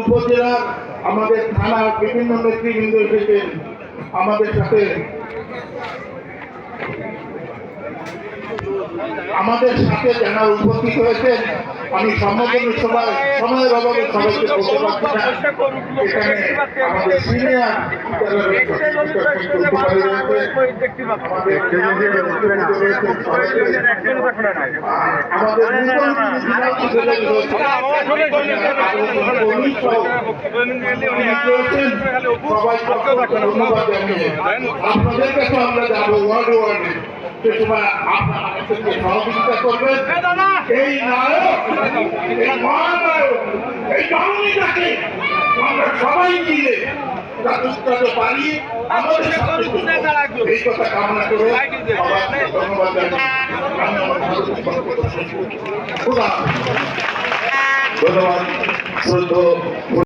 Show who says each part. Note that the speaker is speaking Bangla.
Speaker 1: উপজেলার আমাদের থানার বিভিন্ন নেতৃবৃন্দ এসেছেন আমাদের সাথে যারা উপস্থিত হয়েছেন। আমি সময়ের অভাবে সবাইকে বলতে পারছি না। এখানে আমাদের সিনিয়র সবাইকে ধন্যবাদ জানিয়ে আপনাদের কাছে আমরা যাবো ওয়ার্ডে ওয়ার্ডে, সে সময় আপনারা সহযোগিতা করবেন। এই নায়ক, এই মহানায়ক, এই জননীটাকে আমরা সবাই মিলে যাতে পারি আমাদের সাথে এই কথা কামনা করে ধন্যবাদ জানাই। ধন্যবাদ।